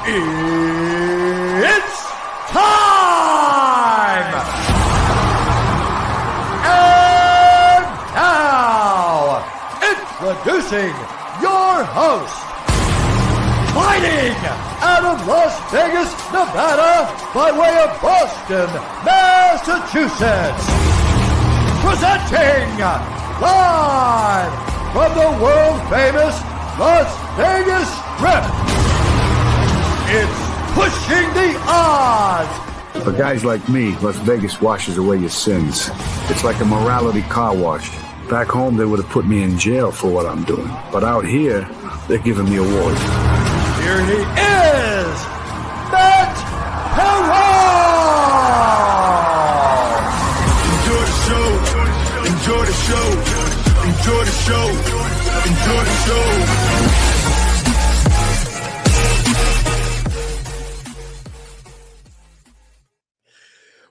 It's time! And now, introducing your host, fighting out of Las Vegas, Nevada, by way of Boston, Massachusetts, presenting live from the world-famous Las Vegas Strip, it's Pushing the Odds. For guys like me, Las Vegas washes away your sins. It's like a morality car wash. Back home, they would have put me in jail for what I'm doing. But out here, they're giving me awards. Here he is, Matt Perrault. Enjoy the show. Enjoy the show. Enjoy the show. Enjoy the show.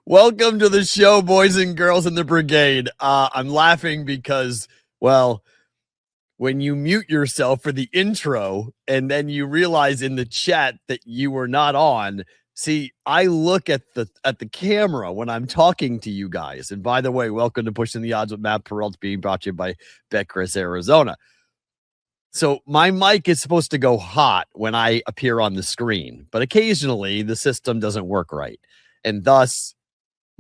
Welcome to the show, boys and girls in the brigade. I'm laughing because, well, when you mute yourself for the intro and then you realize in the chat that you were not on, see, I look at the camera when I'm talking to you guys. And by the way, welcome to Pushing the Odds with Matt Perrault, being brought to you by BetCris Arizona. So my mic is supposed to go hot when I appear on the screen, but occasionally the system doesn't work right. And thus,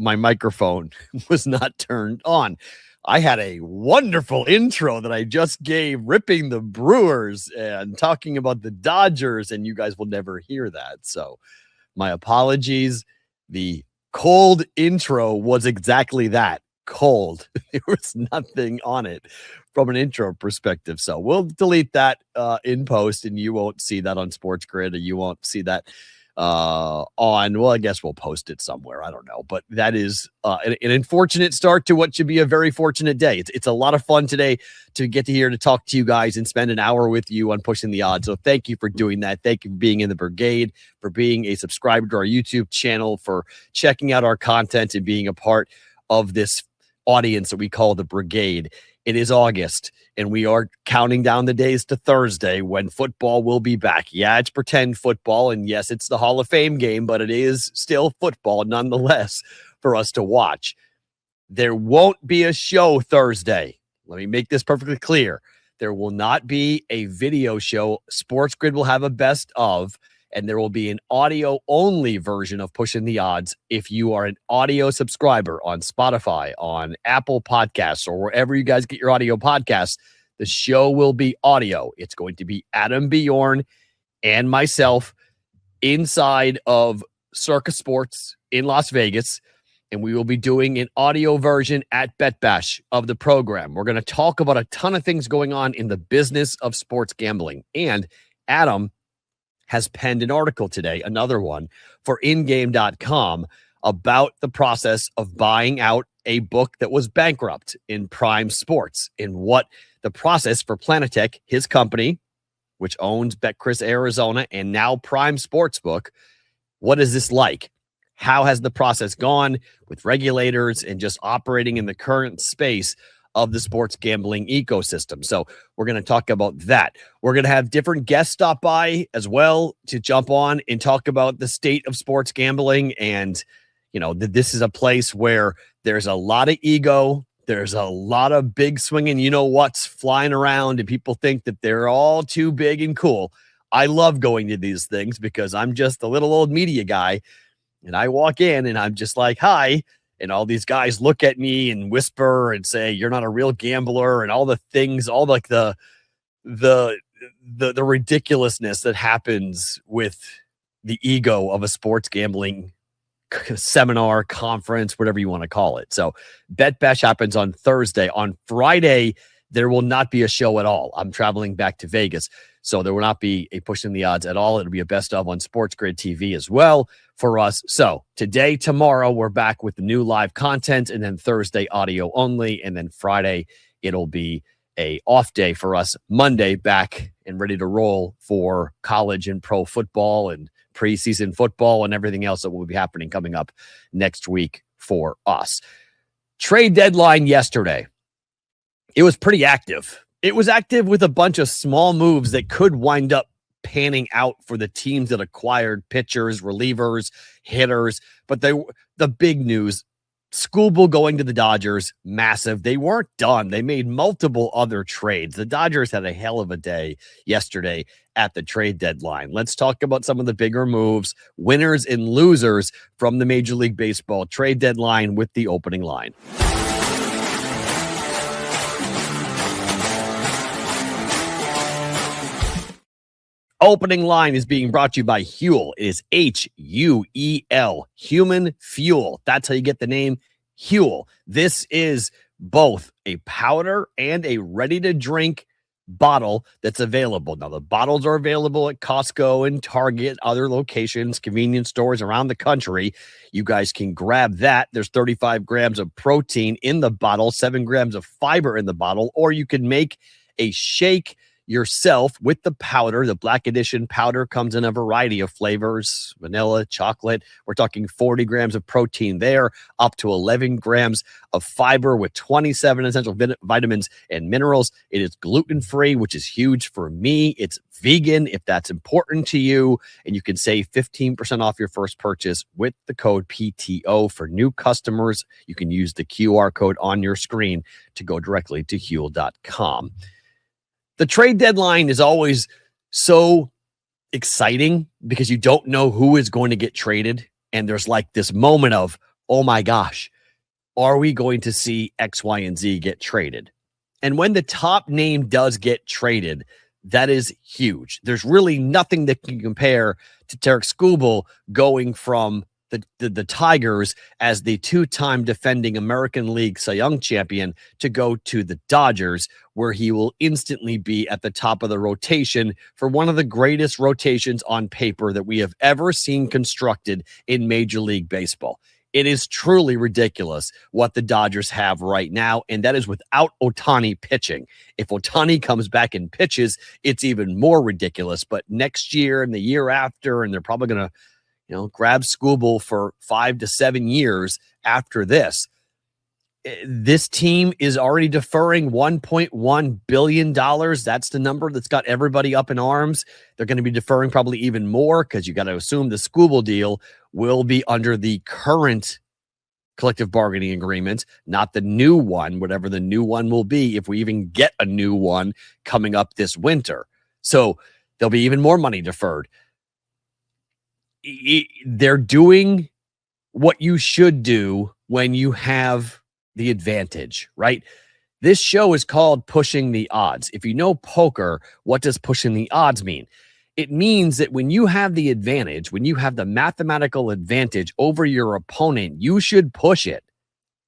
my microphone was not turned on. I had a wonderful intro that I just gave, ripping the Brewers and talking about the Dodgers, and you guys will never hear that. So my apologies. The cold intro was exactly that, cold. There was nothing on it from an intro perspective. So we'll delete that in post, and you won't see that on SportsGrid, or you won't see that well, I guess we'll post it somewhere. I don't know, but that is an unfortunate start to what should be a very fortunate day. It's a lot of fun today to get to here to talk to you guys and spend an hour with you on Pushing the Odds. So thank you for doing that. Thank you for being in the brigade, for being a subscriber to our YouTube channel, for checking out our content and being a part of this audience that we call the brigade. It is August, and we are counting down the days to Thursday when football will be back. Yeah, it's pretend football, and yes, it's the Hall of Fame game, but it is still football nonetheless for us to watch. There won't be a show Thursday. Let me make this perfectly clear. There will not be a video show. SportsGrid will have a best of, and there will be an audio-only version of Pushing the Odds if you are an audio subscriber on Spotify, on Apple Podcasts, or wherever you guys get your audio podcasts. The show will be audio. It's going to be Adam Bjorn and myself inside of Circus Sports in Las Vegas, and we will be doing an audio version at Bet Bash of the program. We're going to talk about a ton of things going on in the business of sports gambling, and Adam has penned an article today, another one, for ingame.com about the process of buying out a book that was bankrupt in Prime Sports, and what the process for Planetech, his company, which owns BetCris Arizona and now Prime Sportsbook, what is this like? How has the process gone with regulators and just operating in the current space of the sports gambling ecosystem? So we're going to talk about that. We're going to have different guests stop by as well to jump on and talk about the state of sports gambling. And, you know, this is a place where there's a lot of ego. There's a lot of big swinging, you know what's flying around, and people think that they're all too big and cool. I love going to these things because I'm just a little old media guy, and I walk in and I'm just like, hi. And all these guys look at me and whisper and say, you're not a real gambler, and all the things, all like the ridiculousness that happens with the ego of a sports gambling seminar, conference, whatever you want to call it. So Bet Bash happens on Thursday. On Friday, there will not be a show at all. I'm traveling back to Vegas, so there will not be a Pushing the Odds at all. It'll be a best of on SportsGrid TV as well for us. So today, tomorrow, we're back with the new live content, and then Thursday, audio only, and then Friday, it'll be a off day for us. Monday, back and ready to roll for college and pro football and preseason football and everything else that will be happening coming up next week for us. Trade deadline yesterday. It was pretty active. It was active with a bunch of small moves that could wind up panning out for the teams that acquired pitchers, relievers, hitters. But the big news, Skubal going to the Dodgers, massive. They weren't done. They made multiple other trades. The Dodgers had a hell of a day yesterday at the trade deadline. Let's talk about some of the bigger moves, winners and losers from the Major League Baseball trade deadline with the opening line. Opening line is being brought to you by Huel. It is Huel, human fuel. That's how you get the name Huel. This is both a powder and a ready-to-drink bottle that's available. Now, the bottles are available at Costco and Target, other locations, convenience stores around the country. You guys can grab that. There's 35 grams of protein in the bottle, 7 grams of fiber in the bottle, or you can make a shake yourself with the powder. The Black Edition powder comes in a variety of flavors, vanilla, chocolate. We're talking 40 grams of protein there, up to 11 grams of fiber with 27 essential vitamins and minerals. It is gluten-free, which is huge for me. It's vegan if that's important to you, and you can save 15% off your first purchase with the code PTO. For new customers, you can use the QR code on your screen to go directly to Huel.com. The trade deadline is always so exciting because you don't know who is going to get traded. And there's like this moment of, oh my gosh, are we going to see X, Y, and Z get traded? And when the top name does get traded, that is huge. There's really nothing that can compare to Tarik Skubal going from the Tigers as the two-time defending American League Cy Young champion to go to the Dodgers, where he will instantly be at the top of the rotation for one of the greatest rotations on paper that we have ever seen constructed in Major League Baseball. It is truly ridiculous what the Dodgers have right now, and that is without Ohtani pitching. If Ohtani comes back and pitches, it's even more ridiculous. But next year and the year after, and they're probably going to grab Skubal for 5 to 7 years after this. This team is already deferring $1.1 billion. That's the number that's got everybody up in arms. They're going to be deferring probably even more because you got to assume the Skubal deal will be under the current collective bargaining agreement, not the new one, whatever the new one will be, if we even get a new one coming up this winter. So there'll be even more money deferred. They're doing what you should do when you have the advantage, right? This show is called Pushing the Odds. If you know poker, what does pushing the odds mean? It means that when you have the advantage, when you have the mathematical advantage over your opponent, you should push it.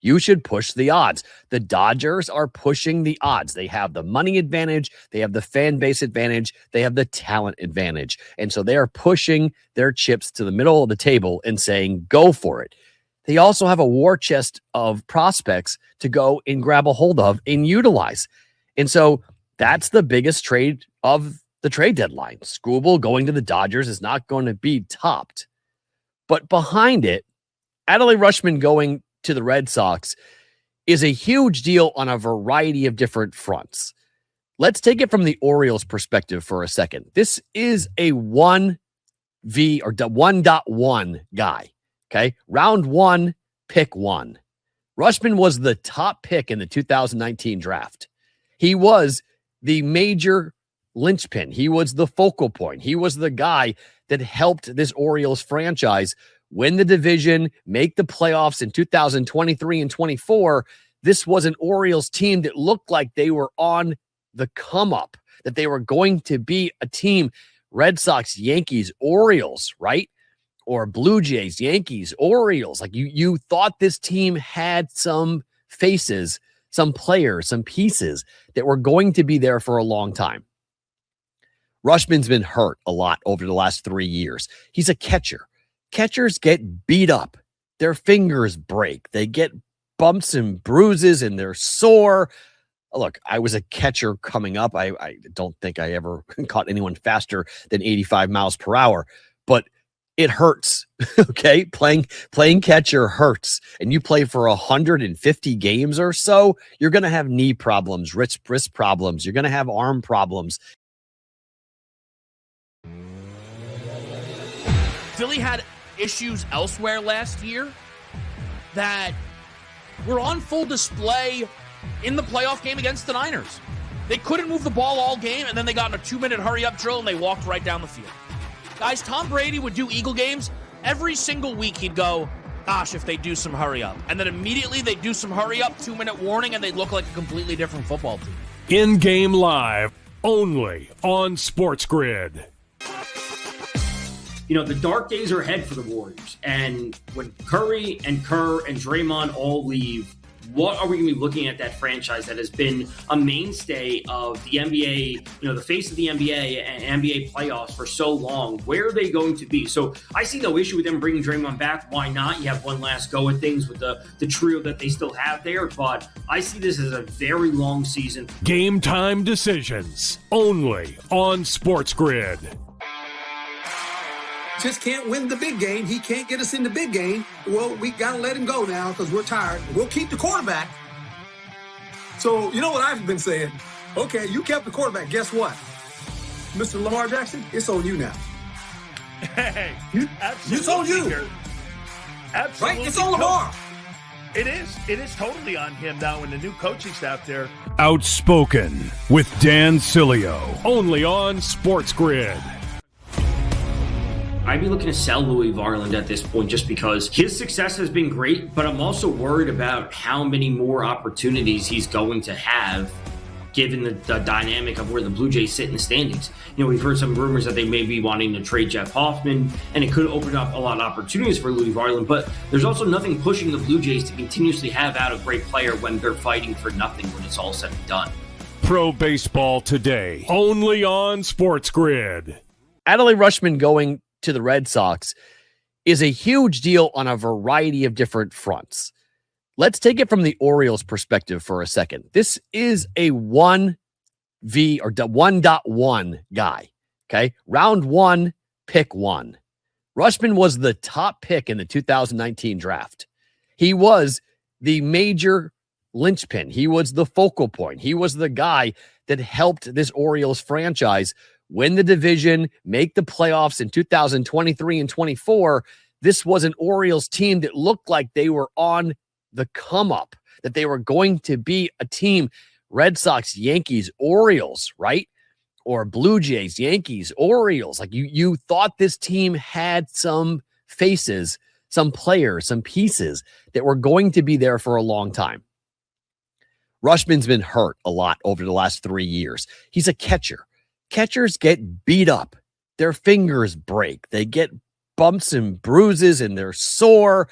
You should push the odds. The Dodgers are pushing the odds. They have the money advantage. They have the fan base advantage. They have the talent advantage. And so they are pushing their chips to the middle of the table and saying, go for it. They also have a war chest of prospects to go and grab a hold of and utilize. And so that's the biggest trade of the trade deadline. Skubal going to the Dodgers is not going to be topped. But behind it, Adley Rutschman going to the Red Sox is a huge deal on a variety of different fronts. Let's take it from the Orioles' perspective for a second. This is a 1V or 1.1 guy. Okay. Round 1, pick 1. Rutschman was the top pick in the 2019 draft. He was the major linchpin. He was the focal point. He was the guy that helped this Orioles franchise win the division, make the playoffs in 2023 and 24. This was an Orioles team that looked like they were on the come up, that they were going to be a team, Red Sox, Yankees, Orioles, right? Or Blue Jays, Yankees, Orioles. Like you thought this team had some faces, some players, some pieces that were going to be there for a long time. Rutschman's been hurt a lot over the last 3 years. He's a catcher. Catchers get beat up. Their fingers break. They get bumps and bruises and they're sore. Look, I was a catcher coming up. I don't think I ever caught anyone faster than 85 miles per hour, but it hurts. Okay. Playing catcher hurts. And you play for 150 games or so, you're going to have knee problems, wrist problems. You're going to have arm problems. Philly had issues elsewhere last year that were on full display in the playoff game against the Niners. They couldn't move the ball all game, and then they got in a 2-minute hurry-up drill, and they walked right down the field. Guys, Tom Brady would do Eagle games. Every single week he'd go, gosh, if they do some hurry-up. And then immediately they'd do some hurry-up, 2-minute warning, and they'd look like a completely different football team. In-game live, only on SportsGrid. You know, the dark days are ahead for the Warriors. And when Curry and Kerr and Draymond all leave, what are we going to be looking at that franchise that has been a mainstay of the NBA, you know, the face of the NBA and NBA playoffs for so long? Where are they going to be? So I see no issue with them bringing Draymond back. Why not? You have one last go at things with the trio that they still have there. But I see this as a very long season. Game time decisions only on SportsGrid. Just can't win the big game. He can't get us in the big game. Well, we got to let him go now because we're tired. We'll keep the quarterback. So, you know what I've been saying? Okay, you kept the quarterback. Guess what? Mr. Lamar Jackson, it's on you now. Hey, absolutely. It's on you. Absolutely. Right? It's on Lamar. It is. It is totally on him now and the new coaching staff there. Outspoken with Dan Cilio, only on SportsGrid. I'd be looking to sell Louis Varland at this point just because his success has been great, but I'm also worried about how many more opportunities he's going to have given the dynamic of where the Blue Jays sit in the standings. You know, we've heard some rumors that they may be wanting to trade Jeff Hoffman, and it could open up a lot of opportunities for Louis Varland, but there's also nothing pushing the Blue Jays to continuously have out a great player when they're fighting for nothing when it's all said and done. Pro Baseball Today, only on SportsGrid. Adley Rutschman going to the Red Sox is a huge deal on a variety of different fronts. Let's take it from the Orioles' perspective for a second. This is a 1V or 1.1 guy. Okay. Round 1, pick 1. Rutschman was the top pick in the 2019 draft. He was the major linchpin. He was the focal point. He was the guy that helped this Orioles franchise win the division, make the playoffs in 2023 and 24. This was an Orioles team that looked like they were on the come up, that they were going to be a team, Red Sox, Yankees, Orioles, right? Or Blue Jays, Yankees, Orioles. Like you thought this team had some faces, some players, some pieces that were going to be there for a long time. Rutschman's been hurt a lot over the last 3 years. He's a catcher. Catchers get beat up. Their fingers break. They get bumps and bruises and they're sore.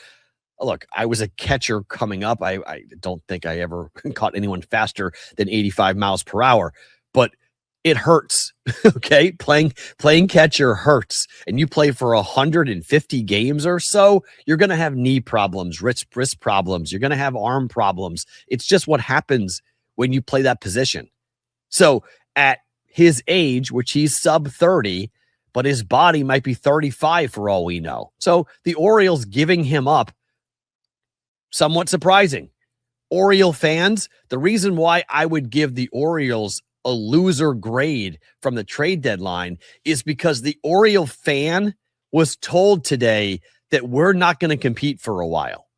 Look, I was a catcher coming up. I don't think I ever caught anyone faster than 85 miles per hour, but it hurts. Okay. Playing catcher hurts. And you play for 150 games or so, you're going to have knee problems, wrist problems. You're going to have arm problems. It's just what happens when you play that position. So at his age, which he's sub 30, but his body might be 35 for all we know. So the Orioles giving him up, somewhat surprising. Oriole fans, the reason why I would give the Orioles a loser grade from the trade deadline is because the Oriole fan was told today that we're not going to compete for a while,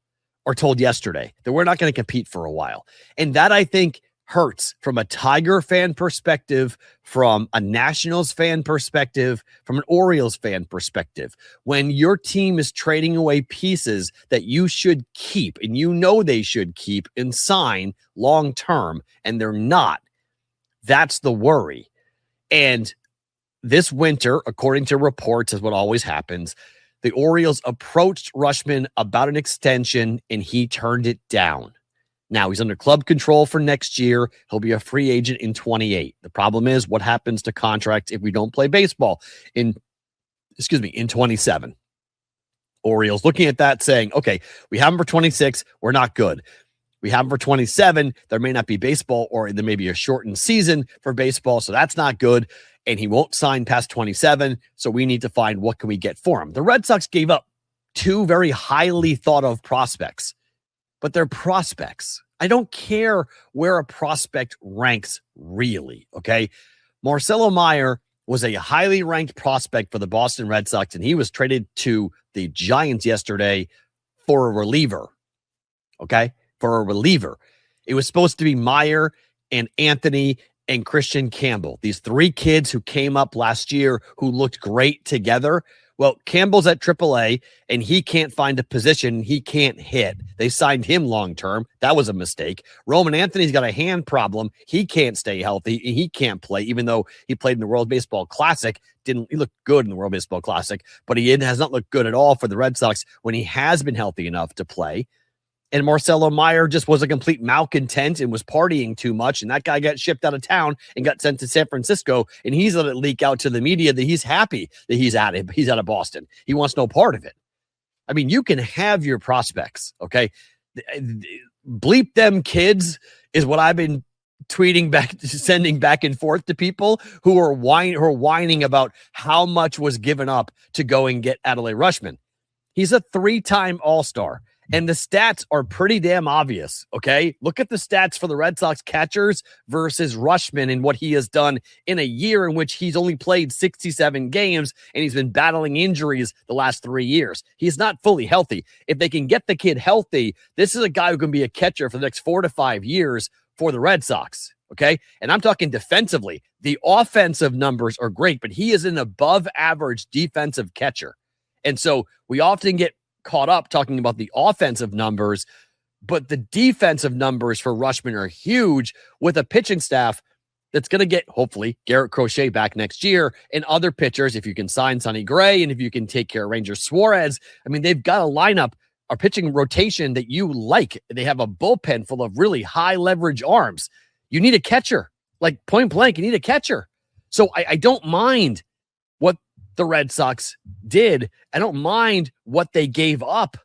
or told yesterday that we're not going to compete for a while. And that, I think, hurts from a Tiger fan perspective, from a Nationals fan perspective, from an Orioles fan perspective. When your team is trading away pieces that you should keep, and you know they should keep and sign long term, and they're not, that's the worry. And this winter, according to reports, is what always happens, the Orioles approached Rutschman about an extension, and he turned it down. Now he's under club control for next year. He'll be a free agent in 28. The problem is what happens to contracts if we don't play baseball in 27. Orioles looking at that saying, okay, we have him for 26. We're not good. We have him for 27. There may not be baseball, or there may be a shortened season for baseball. So that's not good. And he won't sign past 27. So we need to find what can we get for him. The Red Sox gave up 2 very highly thought of prospects, but they're prospects. I don't care where a prospect ranks really, okay? Marcelo Meyer was a highly ranked prospect for the Boston Red Sox, and he was traded to the Giants yesterday for a reliever. Okay? For a reliever. It was supposed to be Meyer and Anthony and Christian Campbell. These three kids who came up last year who looked great together. Well, Campbell's at AAA, and he can't find a position. He can't hit. They signed him long-term. That was a mistake. Roman Anthony's got a hand problem. He can't stay healthy. He can't play, even though he played in the World Baseball Classic. He looked good in the World Baseball Classic, but he has not looked good at all for the Red Sox when he has been healthy enough to play. And Marcelo Meyer just was a complete malcontent and was partying too much. And that guy got shipped out of town and got sent to San Francisco. And he's let it leak out to the media that he's happy that he's out of Boston. He wants no part of it. I mean, you can have your prospects, okay? Bleep them kids is what I've been tweeting back, sending back and forth to people who are whining about how much was given up to go and get Adley Rutschman. He's a 3-time All-Star. And the stats are pretty damn obvious, okay? Look at the stats for the Red Sox catchers versus Rutschman and what he has done in a year in which he's only played 67 games and he's been battling injuries the last 3 years. He's not fully healthy. If they can get the kid healthy, this is a guy who can be a catcher for the next 4 to 5 years for the Red Sox, okay? And I'm talking defensively. The offensive numbers are great, but he is an above-average defensive catcher. And so we often get caught up talking about the offensive numbers, but the defensive numbers for Rutschman are huge with a pitching staff that's going to get, hopefully, Garrett Crochet back next year and other pitchers. If you can sign Sonny Gray and if you can take care of Ranger Suarez, I mean, they've got a lineup, a pitching rotation that you like. They have a bullpen full of really high leverage arms. You need a catcher, like point blank, you need a catcher. So I don't mind what the Red Sox did. I don't mind what they gave up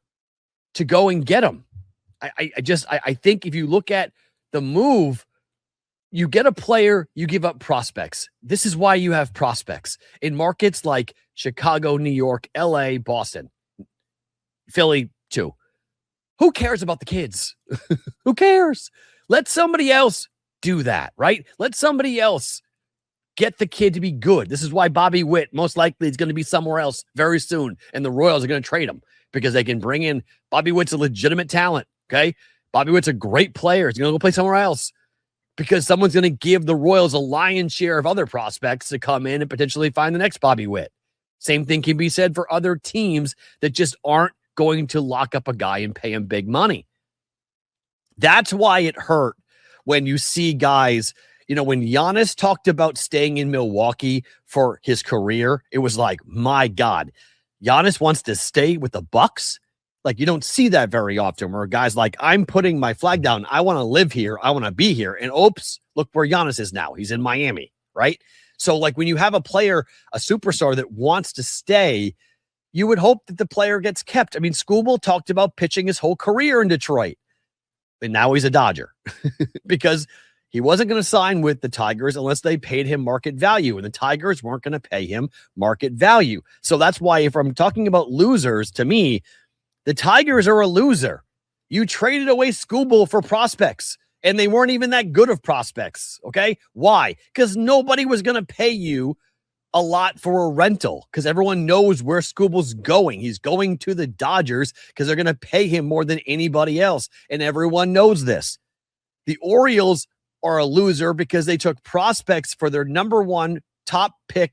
to go and get him. I think if you look at the move, you get a player, you give up prospects. This is why you have prospects in markets like Chicago, New York, LA, Boston, Philly too. Who cares about the kids? Who cares? Let somebody else do that, right? Let somebody else get the kid to be good. This is why Bobby Witt most likely is going to be somewhere else very soon, and the Royals are going to trade him because they can bring in Bobby Witt's a legitimate talent, okay? Bobby Witt's a great player. He's going to go play somewhere else because someone's going to give the Royals a lion's share of other prospects to come in and potentially find the next Bobby Witt. Same thing can be said for other teams that just aren't going to lock up a guy and pay him big money. That's why it hurt when you see guys. You know, when Giannis talked about staying in Milwaukee for his career, it was like, my God, Giannis wants to stay with the Bucks. Like, you don't see that very often where a guy's like, I'm putting my flag down. I want to live here. I want to be here. And oops, look where Giannis is now. He's in Miami, right? So like when you have a player, a superstar that wants to stay, you would hope that the player gets kept. I mean, Skubal talked about pitching his whole career in Detroit, and now he's a Dodger because he wasn't going to sign with the Tigers unless they paid him market value, and the Tigers weren't going to pay him market value. So that's why if I'm talking about losers, to me, the Tigers are a loser. You traded away Skubal for prospects, and they weren't even that good of prospects, okay? Why? Because nobody was going to pay you a lot for a rental because everyone knows where Skubal's going. He's going to the Dodgers because they're going to pay him more than anybody else, and everyone knows this. The Orioles are a loser because they took prospects for their number one pick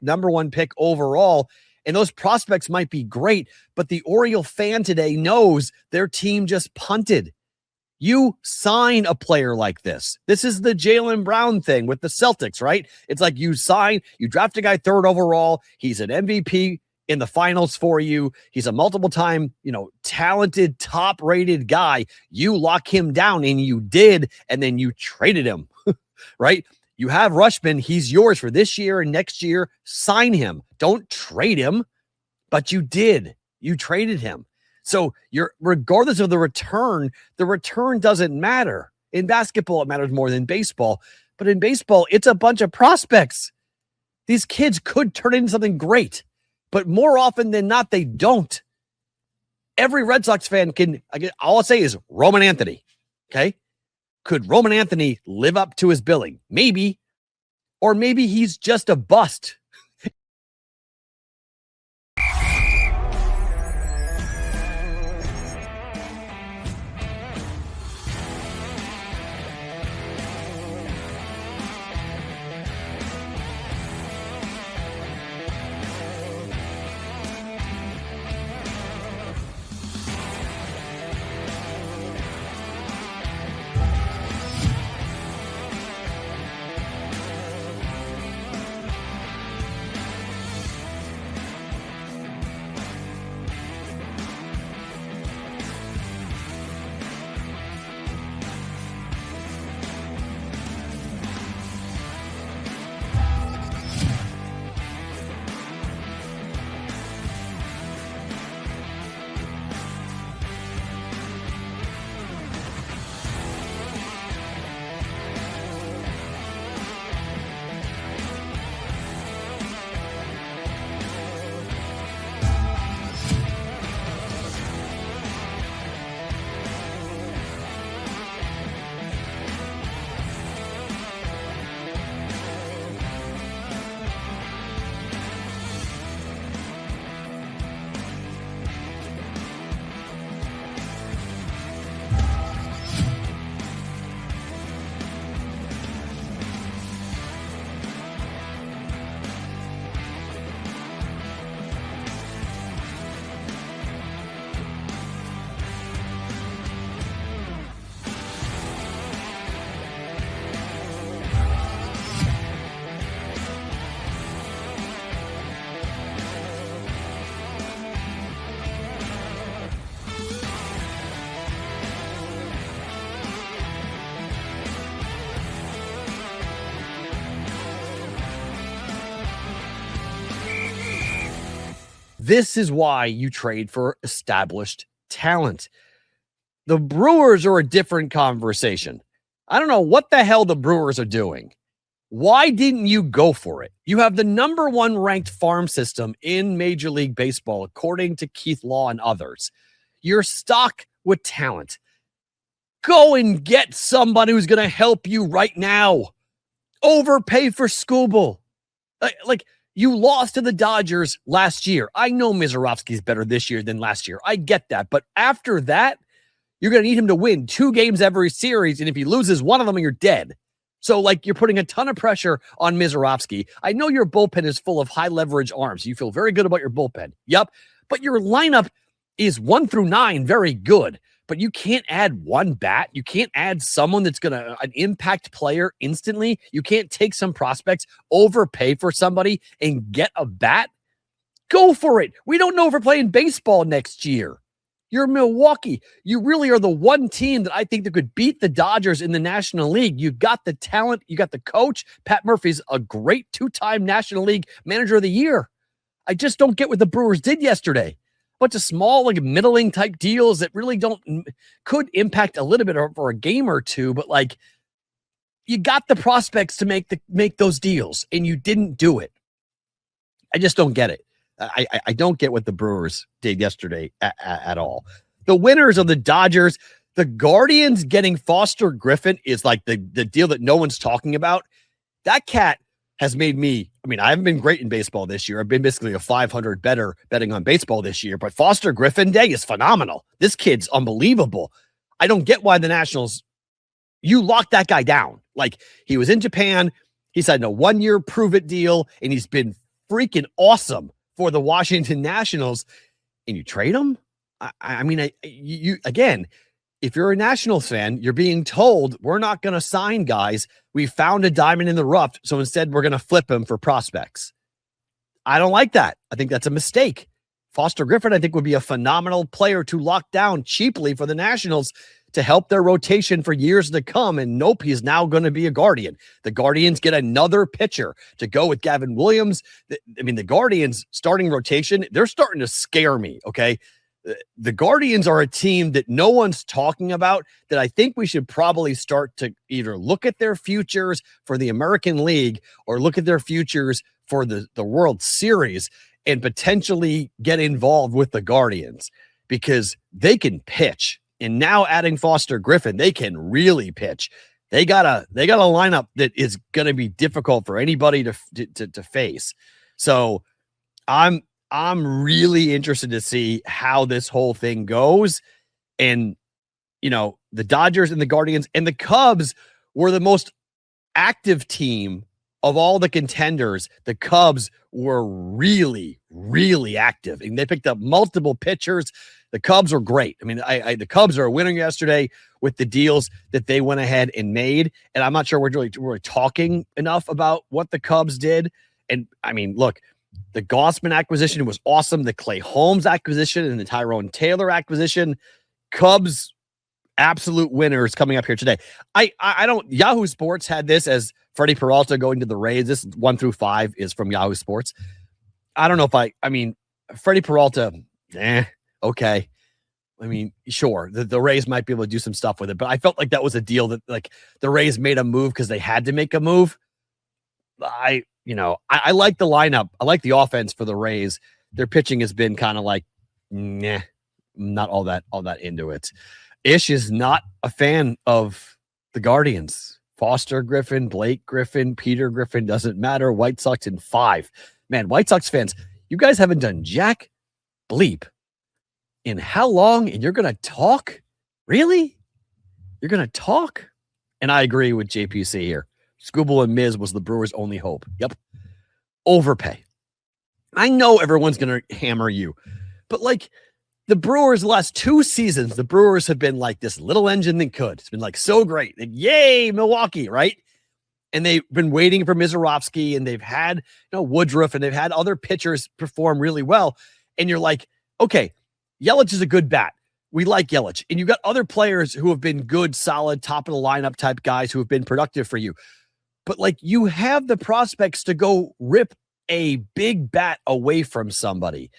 overall. And those prospects might be great, but the Oriole fan today knows their team just punted. You sign a player like this. This is the Jaylen Brown thing with the Celtics, right? It's like you draft a guy 3rd overall. He's an MVP in the finals for you. He's a multiple time, talented, top rated guy. You lock him down, and you did. And then you traded him. Right? You have Rutschman. He's yours for this year and next year. Sign him. Don't trade him. But you did. You traded him. So regardless of the return doesn't matter. In basketball, it matters more than baseball. But in baseball, it's a bunch of prospects. These kids could turn into something great. But more often than not, they don't. Every Red Sox fan all I'll say is Roman Anthony. Okay? Could Roman Anthony live up to his billing? Maybe. Or maybe he's just a bust. This is why you trade for established talent. The Brewers are a different conversation. I don't know what the hell the Brewers are doing. Why didn't you go for it? You have the number 1 ranked farm system in Major League Baseball, according to Keith Law and others. You're stocked with talent. Go and get somebody who's going to help you right now. Overpay for Skubal. Like you lost to the Dodgers last year. I know Mizorowski's better this year than last year. I get that. But after that, you're going to need him to win 2 games every series. And if he loses one of them, you're dead. So, like, you're putting a ton of pressure on Mizorowski. I know your bullpen is full of high leverage arms. You feel very good about your bullpen. Yep. But your lineup is 1 through 9 very good. But you can't add one bat. You can't add someone that's going to an impact player instantly. You can't take some prospects, overpay for somebody, and get a bat. Go for it. We don't know if we're playing baseball next year. You're Milwaukee. You really are the one team that I think that could beat the Dodgers in the National League. You got the talent. You got the coach. Pat Murphy's a great 2-time National League Manager of the Year. I just don't get what the Brewers did yesterday. Bunch of small, like middling type deals that really could impact a little bit for a game or two, but like you got the prospects to make those deals and you didn't do it. I just don't get it. I don't get what the Brewers did yesterday at all. The winners of the Dodgers, the Guardians getting Foster Griffin is like the deal that no one's talking about. That cat has made me, I haven't been great in baseball this year. I've been basically a 500 better betting on baseball this year, but Foster Griffin Day is phenomenal. This kid's unbelievable. I don't get why the Nationals, you locked that guy down. Like he was in Japan. He signed a 1-year prove it deal and he's been freaking awesome for the Washington Nationals, and you trade him? You again, if you're a Nationals fan, you're being told we're not going to sign guys. We found a diamond in the rough, so instead we're going to flip him for prospects. I don't like that. I think that's a mistake. Foster Griffin, I think, would be a phenomenal player to lock down cheaply for the Nationals to help their rotation for years to come. And nope, he's now going to be a Guardian. The Guardians get another pitcher to go with Gavin Williams. The Guardians starting rotation, they're starting to scare me, okay? The Guardians are a team that no one's talking about that I think we should probably start to either look at their futures for the American League or look at their futures for the World Series and potentially get involved with the Guardians because they can pitch. And now adding Foster Griffin, they can really pitch. They got a lineup that is going to be difficult for anybody to face. So I'm really interested to see how this whole thing goes. And, the Dodgers and the Guardians and the Cubs were the most active team of all the contenders. The Cubs were really, really active and they picked up multiple pitchers. The Cubs were great. The Cubs are a winner yesterday with the deals that they went ahead and made. And I'm not sure we're really talking enough about what the Cubs did. And look, the Gossman acquisition was awesome. The Clay Holmes acquisition and the Tyrone Taylor acquisition, Cubs absolute winners coming up here today. I don't, Yahoo Sports had this as Freddie Peralta going to the Rays. This 1 through 5 is from Yahoo Sports. I don't know if Freddie Peralta, okay. Sure, the Rays might be able to do some stuff with it, but I felt like that was a deal that like the Rays made a move because they had to make a move. I like the lineup. I like the offense for the Rays. Their pitching has been kind of like, not all that into it. Ish is not a fan of the Guardians. Foster Griffin, Blake Griffin, Peter Griffin, doesn't matter. White Sox in 5. Man, White Sox fans, you guys haven't done jack bleep in how long? And you're going to talk? Really? You're going to talk? And I agree with JPC here. Skubal and Miz was the Brewers' only hope. Yep. Overpay. I know everyone's going to hammer you, but like the Brewers last 2 seasons, the Brewers have been like this little engine that could. It's been like so great. And yay, Milwaukee, right? And they've been waiting for Mizorowski and they've had Woodruff and they've had other pitchers perform really well. And you're like, okay, Yelich is a good bat. We like Yelich. And you've got other players who have been good, solid, top of the lineup type guys who have been productive for you. But like you have the prospects to go rip a big bat away from somebody.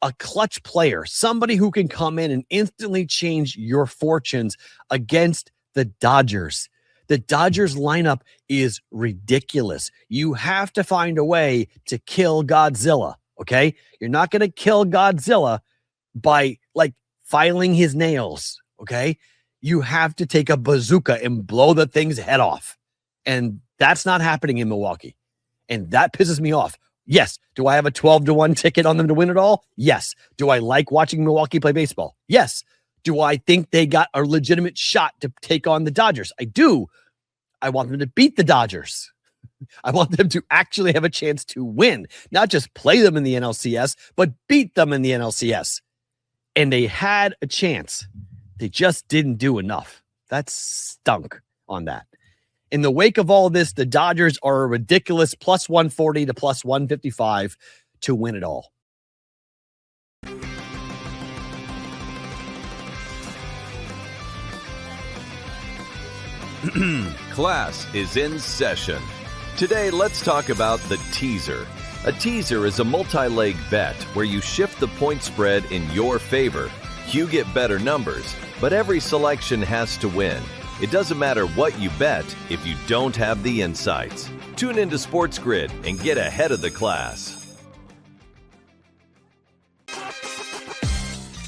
a clutch player, somebody who can come in and instantly change your fortunes against the Dodgers. The Dodgers lineup is ridiculous. You have to find a way to kill Godzilla, okay? You're not going to kill Godzilla by filing his nails, okay? You have to take a bazooka and blow the thing's head off. And that's not happening in Milwaukee. And that pisses me off. Yes. Do I have a 12-1 ticket on them to win it all? Yes. Do I like watching Milwaukee play baseball? Yes. Do I think they got a legitimate shot to take on the Dodgers? I do. I want them to beat the Dodgers. I want them to actually have a chance to win, not just play them in the NLCS, but beat them in the NLCS. And they had a chance. They just didn't do enough. That stunk on that. In the wake of all this, the Dodgers are a ridiculous plus 140 to plus 155 to win it all. Class is in session. Today, let's talk about the teaser. A teaser is a multi-leg bet where you shift the point spread in your favor. You get better numbers, but every selection has to win. It doesn't matter what you bet if you don't have the insights. Tune into SportsGrid and get ahead of the class.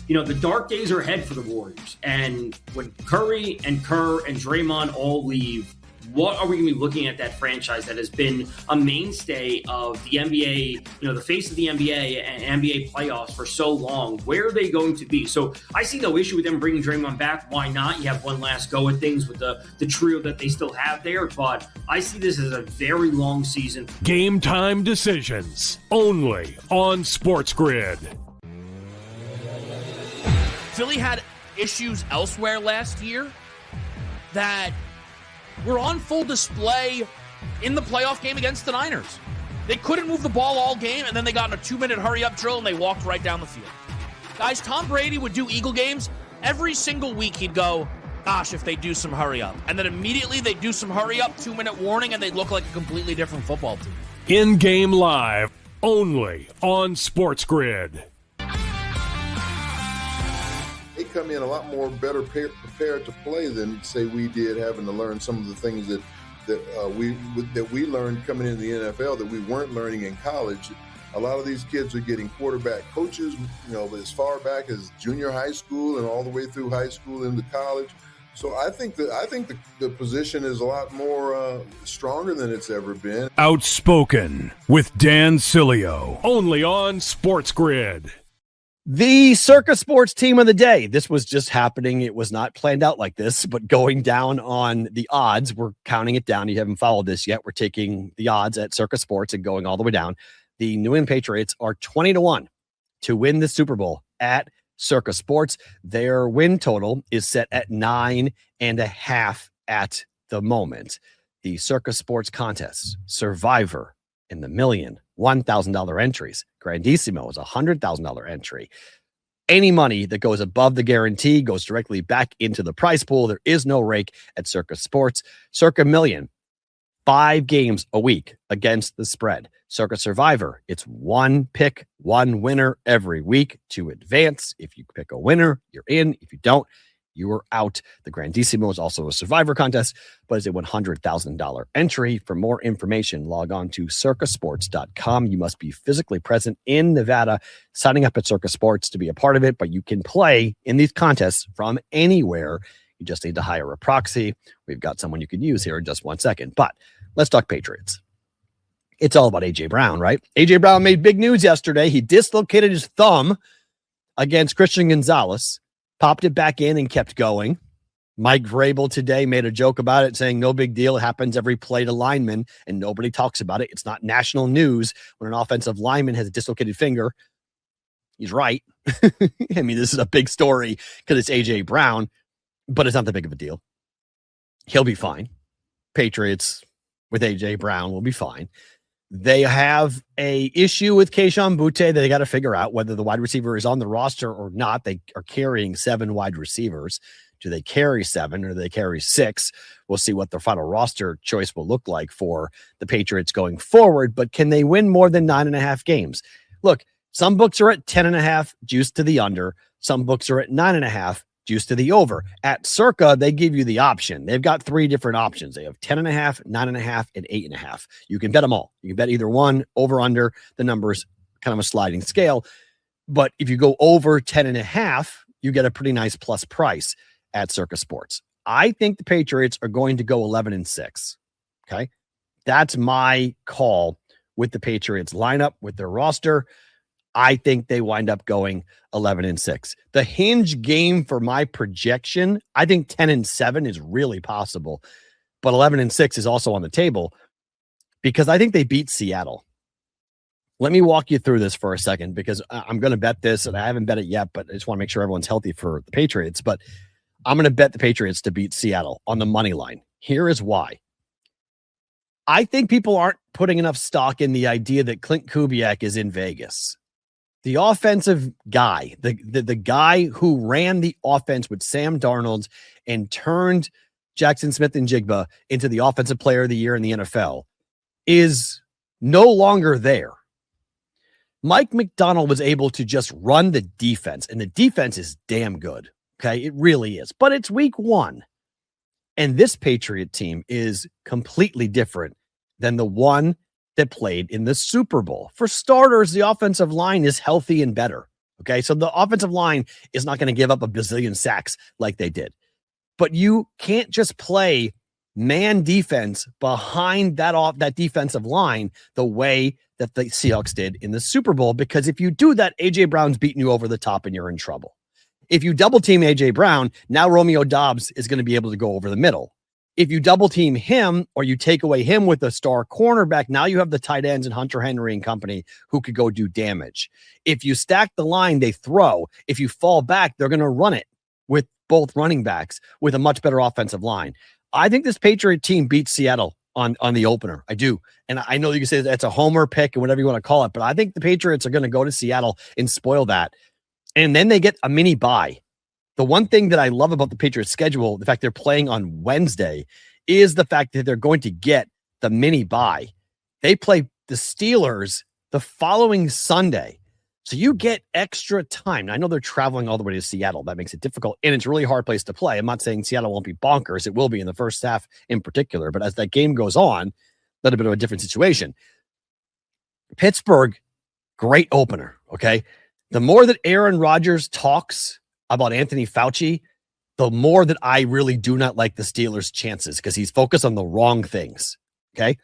You know, the dark days are ahead for the Warriors. And when Curry and Kerr and Draymond all leave, what are we going to be looking at that franchise that has been a mainstay of the NBA, you know, the face of the NBA and NBA playoffs for so long? Where are they going to be? So I see no issue with them bringing Draymond back. Why not? You have one last go at things with the trio that they still have there. But I see this as a very long season. Game time decisions only on SportsGrid. Philly had issues elsewhere last year that were on full display in the playoff game against the Niners. They couldn't move the ball all game, and then they got in a 2-minute hurry-up drill, and they walked right down the field. Guys, Tom Brady would do Eagle games. Every single week he'd go, gosh, if they do some hurry-up. And then immediately they'd do some hurry-up, 2-minute warning, and they'd look like a completely different football team. In-game live only on SportsGrid. They come in a lot more better prepared to play than, say, we did, having to learn some of the things that we learned coming into the NFL that we weren't learning in college. A lot of these kids are getting quarterback coaches, you know, as far back as junior high school and all the way through high school into college. So I think the position is a lot more stronger than it's ever been. Outspoken with Dan Cilio, only on SportsGrid. The Circa Sports team of the day. This was just happening. It was not planned out like this, but going down on the odds, we're counting it down. You haven't followed this yet. We're taking the odds at Circa Sports and going all the way down. The New England Patriots are 20-1 to win the Super Bowl at Circa Sports. Their win total is set at 9.5 at the moment. The Circa Sports contests, Survivor in the million, $1,000 entries. Grandissimo is a $100,000 entry. Any money that goes above the guarantee goes directly back into the prize pool. There is no rake at Circa Sports. Circa Million, 5 games a week against the spread. Circa Survivor, it's one pick, one winner every week to advance. If you pick a winner, you're in. If you don't, you are out. The Grandissimo is also a Survivor contest, but it's a $100,000 entry. For more information, log on to circasports.com. You must be physically present in Nevada, signing up at Circa Sports to be a part of it, but you can play in these contests from anywhere. You just need to hire a proxy. We've got someone you can use here in just 1 second, but let's talk Patriots. It's all about A.J. Brown, right? A.J. Brown made big news yesterday. He dislocated his thumb against Christian Gonzalez, popped it back in and kept going. Mike Vrabel today made a joke about it, saying no big deal. It happens every play to linemen, and nobody talks about it. It's not national news when an offensive lineman has a dislocated finger. He's right. I mean, this is a big story because it's A.J. Brown, but it's not that big of a deal. He'll be fine. Patriots with A.J. Brown will be fine. They have a issue with Kayshon Boutte that they got to figure out whether the wide receiver is on the roster or not. They are carrying 7 wide receivers. Do they carry 7 or do they carry 6? We'll see what their final roster choice will look like for the Patriots going forward. But can they win more than 9.5 games? Look, Some books are at 10.5, juice to the under. Some books are at 9.5, juice to the over. At Circa, they give you the option. They've got 3 different options. They have 10.5, 9.5, and 8.5. You can bet them all. You can bet either one, over, under. The number's kind of a sliding scale. But if you go over 10.5, you get a pretty nice plus price at Circa Sports. I think the Patriots are going to go 11-6. Okay. That's my call with the Patriots lineup, with their roster. I think they wind up going 11-6. The hinge game for my projection, I think 10-7 is really possible, but 11-6 is also on the table because I think they beat Seattle. Let me walk you through this for a second because I'm going to bet this, and I haven't bet it yet, but I just want to make sure everyone's healthy for the Patriots. But I'm going to bet the Patriots to beat Seattle on the money line. Here is why. I think people aren't putting enough stock in the idea that Clint Kubiak is in Vegas. The offensive guy, the guy who ran the offense with Sam Darnold and turned Jackson Smith-Njigba into the offensive player of the year in the NFL, is no longer there. Mike McDonald was able to just run the defense, and the defense is damn good. Okay, it really is. But it's week 1. And this Patriot team is completely different than the one that played in the Super Bowl. For starters, the offensive line is healthy and better. Okay, so the offensive line is not going to give up a bazillion sacks like they did. But you can't just play man defense behind that defensive line the way that the Seahawks did in the Super Bowl, because if you do that, A.J. Brown's beating you over the top and you're in trouble. If you double team A.J. Brown, now Romeo Doubs is going to be able to go over the middle. If you double team him or you take away him with a star cornerback, now you have the tight ends and Hunter Henry and company who could go do damage. If you stack the line, they throw. If you fall back, they're going to run it with both running backs with a much better offensive line. I think this Patriot team beats Seattle on the opener. I do. And I know you can say that's a homer pick and whatever you want to call it, but I think the Patriots are going to go to Seattle and spoil that. And then they get a mini bye. The one thing that I love about the Patriots schedule, the fact they're playing on Wednesday, is the fact that they're going to get the mini bye. They play the Steelers the following Sunday. So you get extra time. Now, I know they're traveling all the way to Seattle. That makes it difficult, and it's a really hard place to play. I'm not saying Seattle won't be bonkers. It will be in the first half in particular. But as that game goes on, a little bit of a different situation. Pittsburgh, great opener, okay? The more that Aaron Rodgers talks about Anthony Fauci, the more that I really do not like the Steelers' chances because he's focused on the wrong things, okay?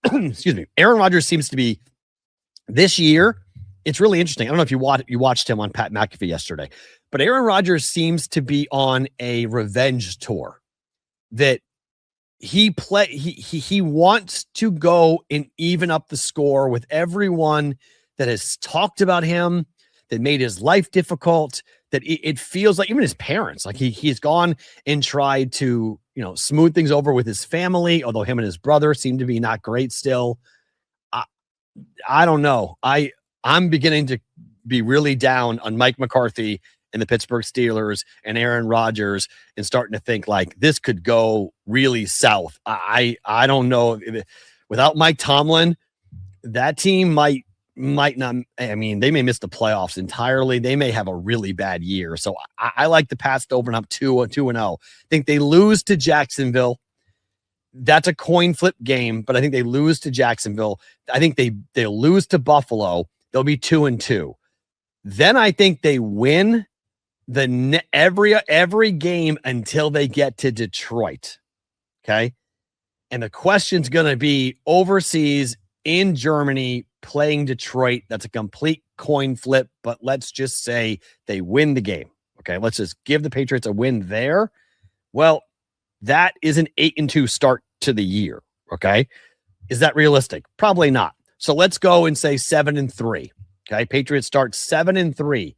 Excuse me. Aaron Rodgers seems to be, this year, it's really interesting. I don't know if you watched him on Pat McAfee yesterday, but Aaron Rodgers seems to be on a revenge tour that he wants to go and even up the score with everyone that has talked about him, that made his life difficult, that it feels like even his parents, like he's gone and tried to, smooth things over with his family, although him and his brother seem to be not great still. I don't know. I'm beginning to be really down on Mike McCarthy and the Pittsburgh Steelers and Aaron Rodgers and starting to think like this could go really south. I don't know. Without Mike Tomlin, that team might not. I mean, they may miss the playoffs entirely. They may have a really bad year. So I like the Pats to open up 2-0. I think they lose to Jacksonville. That's a coin flip game, but I think they lose to Jacksonville. I think they'll lose to Buffalo. They'll be 2-2. Then I think they win every game until they get to Detroit. Okay. And the question's going to be overseas in Germany playing Detroit. That's a complete coin flip, but let's just say they win the game. Okay. Let's just give the Patriots a win there. Well, that is an 8-2 start to the year. Okay. Is that realistic? Probably not. So let's go and say 7-3. Okay. Patriots start 7-3.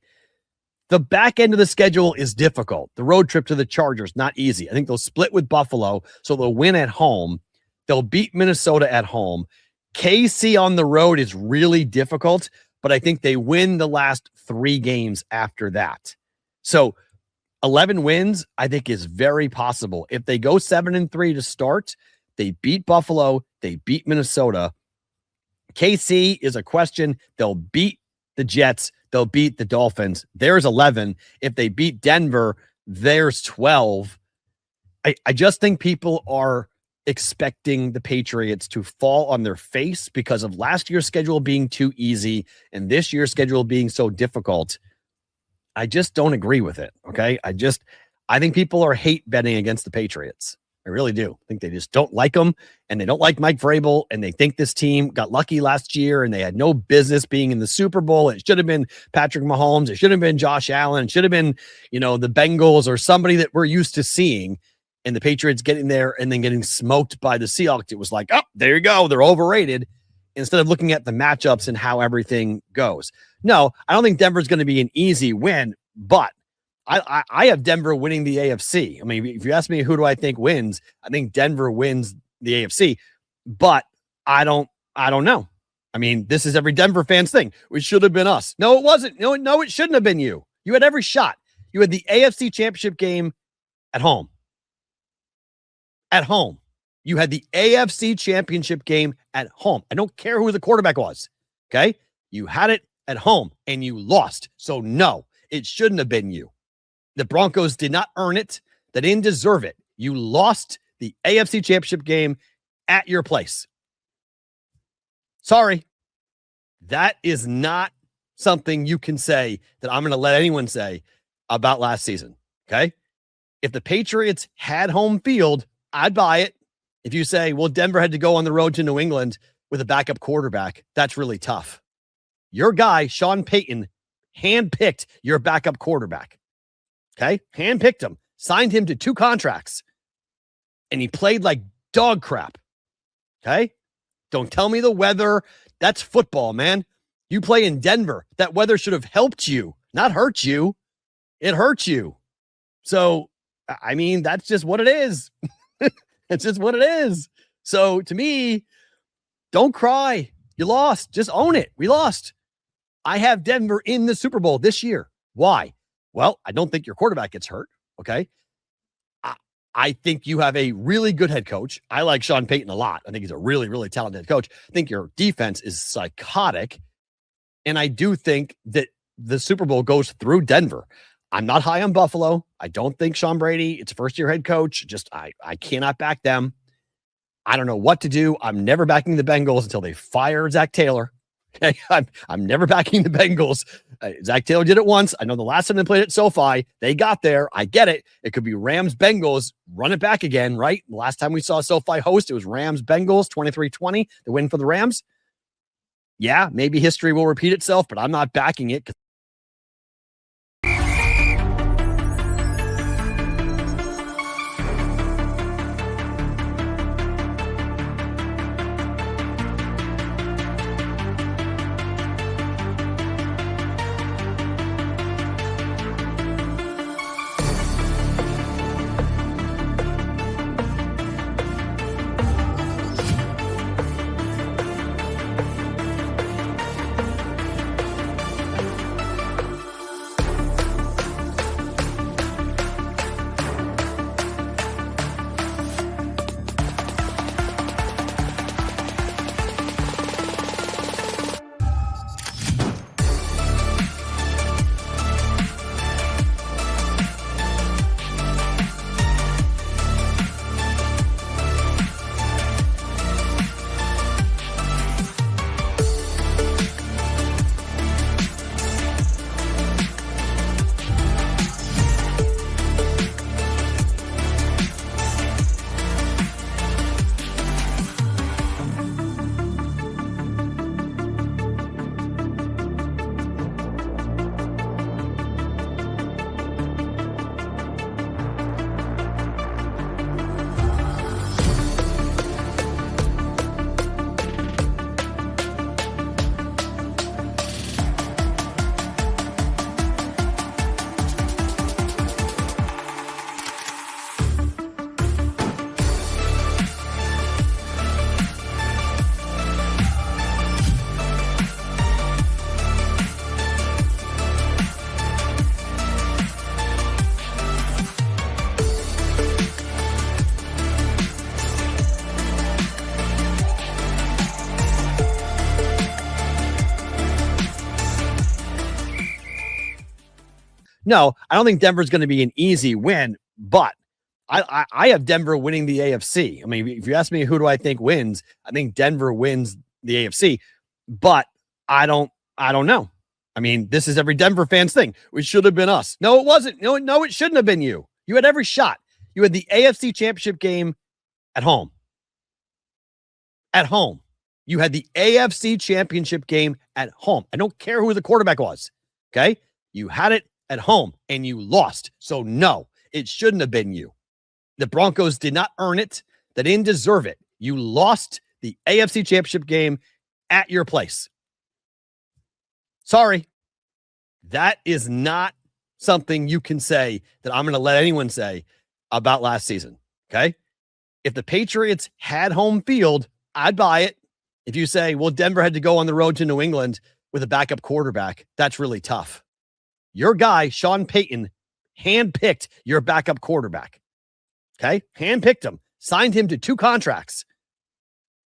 The back end of the schedule is difficult. The road trip to the Chargers, not easy. I think they'll split with Buffalo, so they'll win at home. They'll beat Minnesota at home. KC on the road is really difficult, but I think they win the last 3 games after that. So 11 wins, I think, is very possible. If they go 7-3 to start, they beat Buffalo, they beat Minnesota. KC is a question. They'll beat the Jets, they'll beat the Dolphins. There's 11. If they beat Denver, there's 12. I just think people are expecting the Patriots to fall on their face because of last year's schedule being too easy and this year's schedule being so difficult. I just don't agree with it. Okay. I think people are hate betting against the Patriots. I really do. I think they just don't like them, and they don't like Mike Vrabel, and they think this team got lucky last year and they had no business being in the Super Bowl. It should have been Patrick Mahomes. It should have been Josh Allen. It should have been, the Bengals or somebody that we're used to seeing. And the Patriots getting there and then getting smoked by the Seahawks. It was like, oh, there you go. They're overrated, instead of looking at the matchups and how everything goes. No, I don't think Denver's going to be an easy win, but I have Denver winning the AFC. I mean, if you ask me who do I think wins, I think Denver wins the AFC, but I don't know. I mean, this is every Denver fan's thing. It should have been us. No, it wasn't. No, it shouldn't have been you. You had every shot. You had the AFC Championship game at home. At home. You had the AFC Championship game at home. I don't care who the quarterback was. Okay? You had it at home and you lost. So no, it shouldn't have been you. The Broncos did not earn it. They didn't deserve it. You lost the AFC Championship game at your place. Sorry. That is not something you can say that I'm going to let anyone say about last season. Okay? If the Patriots had home field, I'd buy it. If you say, well, Denver had to go on the road to New England with a backup quarterback, that's really tough. Your guy, Sean Payton, handpicked your backup quarterback. Okay? Handpicked him, signed him to 2 contracts, and he played like dog crap. Okay? Don't tell me the weather. That's football, man. You play in Denver. That weather should have helped you, not hurt you. It hurt you. So, I mean, that's just what it is. It's just what it is. So to me, don't cry. You lost. Just own it. We lost. I have Denver in the Super Bowl this year. Why? Well, I don't think your quarterback gets hurt. Okay. I think you have a really good head coach. I like Sean Payton a lot. I think he's a really, really talented head coach. I think your defense is psychotic. And I do think that the Super Bowl goes through Denver. I'm not high on Buffalo. I don't think Sean Brady, it's a first-year head coach. Just I cannot back them. I don't know what to do. I'm never backing the Bengals until they fire Zach Taylor. Okay, I'm never backing the Bengals. Zach Taylor did it once. I know the last time they played at SoFi, they got there. I get it. It could be Rams-Bengals. Run it back again, right? The last time we saw SoFi host, it was Rams-Bengals, 23-20, the win for the Rams. Yeah, maybe history will repeat itself, but I'm not backing it. No, I don't think Denver's going to be an easy win, but I have Denver winning the AFC. I mean, if you ask me who do I think wins, I think Denver wins the AFC, but I don't know. I mean, this is every Denver fan's thing. It should have been us. No, it wasn't. No, it shouldn't have been you. You had every shot. You had the AFC Championship game at home. At home. You had the AFC Championship game at home. I don't care who the quarterback was. Okay? You had it at home and you lost. So no, it shouldn't have been you. The Broncos did not earn it. They didn't deserve it. You lost the AFC Championship game at your place. Sorry. That is not something you can say that I'm going to let anyone say about last season. Okay? If the Patriots had home field, I'd buy it. If you say, well, Denver had to go on the road to New England with a backup quarterback, that's really tough. Your guy, Sean Payton, handpicked your backup quarterback. Okay? Handpicked him, signed him to 2 contracts,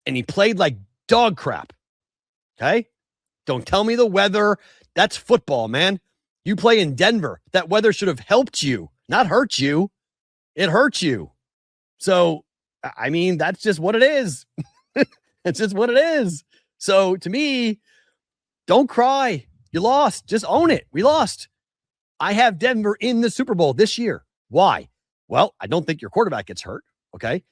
and he played like dog crap. Okay? Don't tell me the weather. That's football, man. You play in Denver. That weather should have helped you, not hurt you. It hurt you. So, I mean, that's just what it is. It's just what it is. So, to me, don't cry. You lost. Just own it. We lost. I have Denver in the Super Bowl this year. Why? Well, I don't think your quarterback gets hurt. Okay.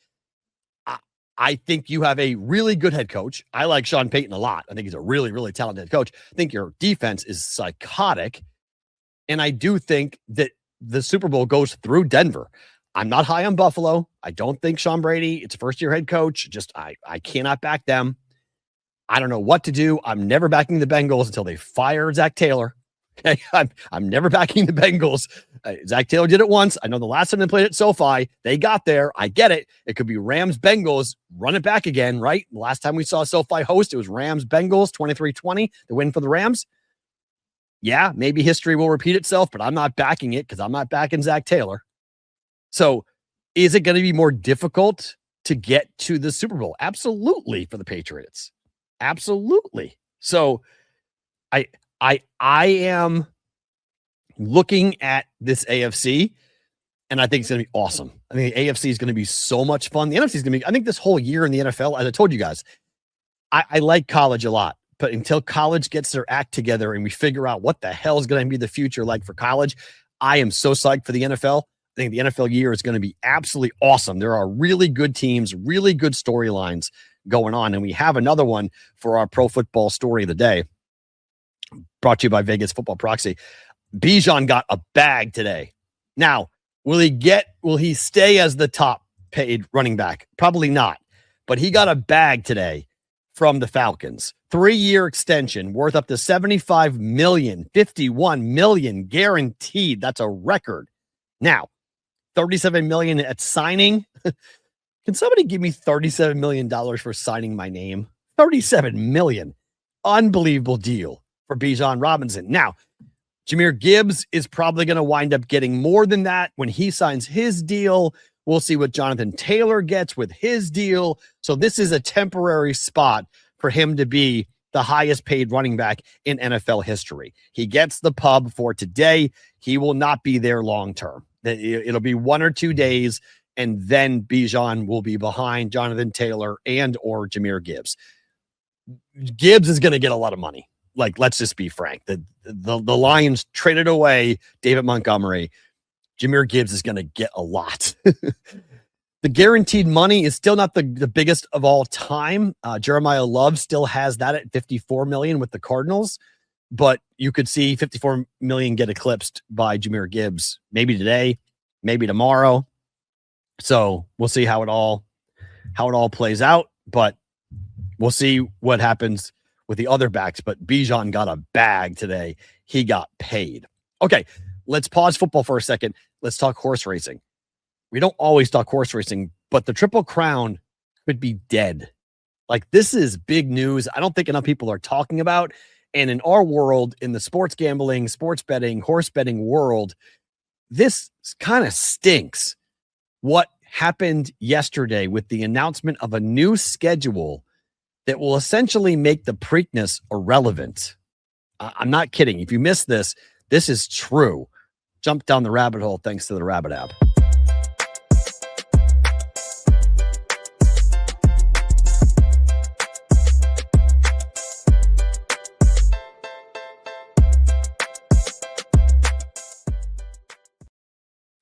I think you have a really good head coach. I like Sean Payton a lot. I think he's a really, really talented head coach. I think your defense is psychotic. And I do think that the Super Bowl goes through Denver. I'm not high on Buffalo. I don't think Sean Brady, it's first-year head coach. Just I cannot back them. I don't know what to do. I'm never backing the Bengals until they fire Zach Taylor. Okay, I'm never backing the Bengals. Zach Taylor did it once. I know the last time they played at SoFi, they got there. I get it. It could be Rams-Bengals. Run it back again, right? The last time we saw SoFi host, it was Rams-Bengals, 23-20, the win for the Rams. Yeah, maybe history will repeat itself, but I'm not backing it because I'm not backing Zach Taylor. So is it going to be more difficult to get to the Super Bowl? Absolutely, for the Patriots. Absolutely. So I am looking at this AFC, and I think it's going to be awesome. I think the AFC is going to be so much fun. The NFC is going to be, I think this whole year in the NFL, as I told you guys, I like college a lot, but until college gets their act together and we figure out what the hell is going to be the future like for college, I am so psyched for the NFL. I think the NFL year is going to be absolutely awesome. There are really good teams, really good storylines going on, and we have another one for our pro football story of the day. Brought to you by Vegas Football Proxy. Bijan got a bag today. Now, will he stay as the top paid running back? Probably not. But he got a bag today from the Falcons. 3-year extension worth up to $75 million, $51 million guaranteed. That's a record. Now, $37 million at signing. Can somebody give me $37 million for signing my name? $37 million. Unbelievable deal for Bijan Robinson. Now, Jahmyr Gibbs is probably going to wind up getting more than that when he signs his deal. We'll see what Jonathan Taylor gets with his deal. So this is a temporary spot for him to be the highest paid running back in NFL history. He gets the pub for today. He will not be there long term. It'll be 1 or 2 days, and then Bijan will be behind Jonathan Taylor and or Jahmyr Gibbs. Gibbs is going to get a lot of money. Like, let's just be frank. The Lions traded away David Montgomery. Jahmyr Gibbs is going to get a lot. The guaranteed money is still not the biggest of all time. Jeremiah Love still has that at $54 million with the Cardinals, but you could see $54 million get eclipsed by Jahmyr Gibbs maybe today, maybe tomorrow. So we'll see how it all plays out, but we'll see what happens with the other backs. But Bijan got a bag today. He got paid. Okay, let's pause football for a second. Let's talk horse racing. We don't always talk horse racing, but the Triple Crown could be dead. Like, this is big news. I don't think enough people are talking about. And in our world, in the sports gambling, sports betting, horse betting world, this kind of stinks. What happened yesterday with the announcement of a new schedule that will essentially make the Preakness irrelevant. I'm not kidding. If you missed this, this is true. jump down the rabbit hole thanks to the Rabbit app.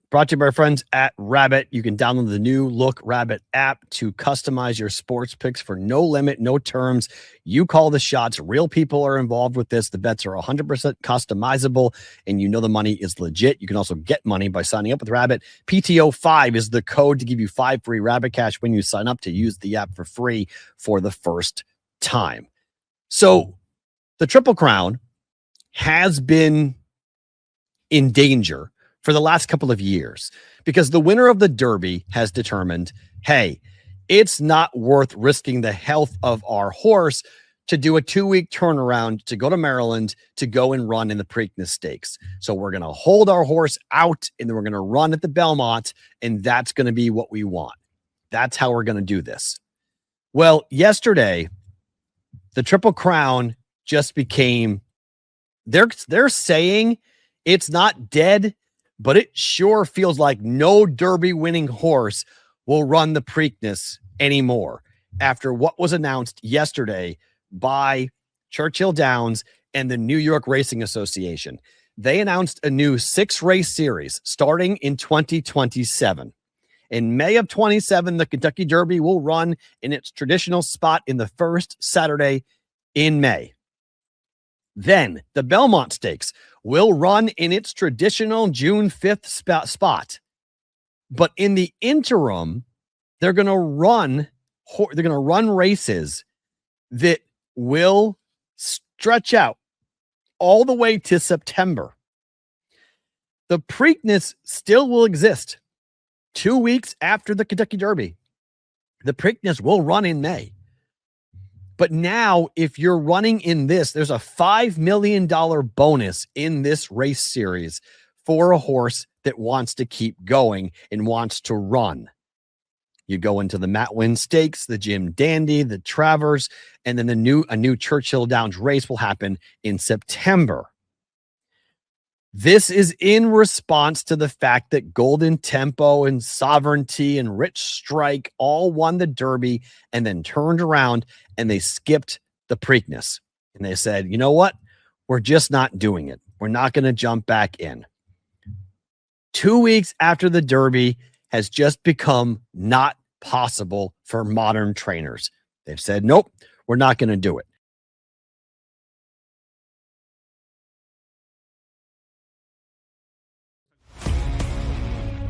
Brought to you by our friends at Rabbit. You can download the new Look Rabbit app to customize your sports picks for no limit, no terms. You call the shots. Real people are involved with this. The bets are 100% customizable, and you know the money is legit. You can also get money by signing up with Rabbit. PTO5 is the code to give you 5 free Rabbit Cash when you sign up to use the app for free for the first time. So the Triple Crown has been in danger for the last couple of years because the winner of the Derby has determined, hey, it's not worth risking the health of our horse to do a 2-week turnaround to go to Maryland to go and run in the Preakness Stakes. So we're going to hold our horse out and then we're going to run at the Belmont, and that's going to be what we want. That's how we're going to do this. Well, yesterday, the Triple Crown just became, they're saying it's not dead, but it sure feels like no Derby winning horse will run the Preakness anymore after what was announced yesterday by Churchill Downs and the New York Racing Association. They announced a new 6-race series starting in 2027. In May of 27, the Kentucky Derby will run in its traditional spot in the first Saturday in May. Then the Belmont Stakes will run in its traditional June 5th spot. But in the interim, they're going to run races that will stretch out all the way to September. The Preakness still will exist 2 weeks after the Kentucky Derby. The Preakness will run in May. But now, if you're running in this, there's a $5 million bonus in this race series for a horse that wants to keep going and wants to run. You go into the Matt Winn Stakes, the Jim Dandy, the Travers, and then a new Churchill Downs race will happen in September. This is in response to the fact that Golden Tempo and Sovereignty and Rich Strike all won the Derby and then turned around and they skipped the Preakness. And they said, you know what? We're just not doing it. We're not going to jump back in. 2 weeks after the Derby has just become not possible for modern trainers. They've said, nope, we're not going to do it.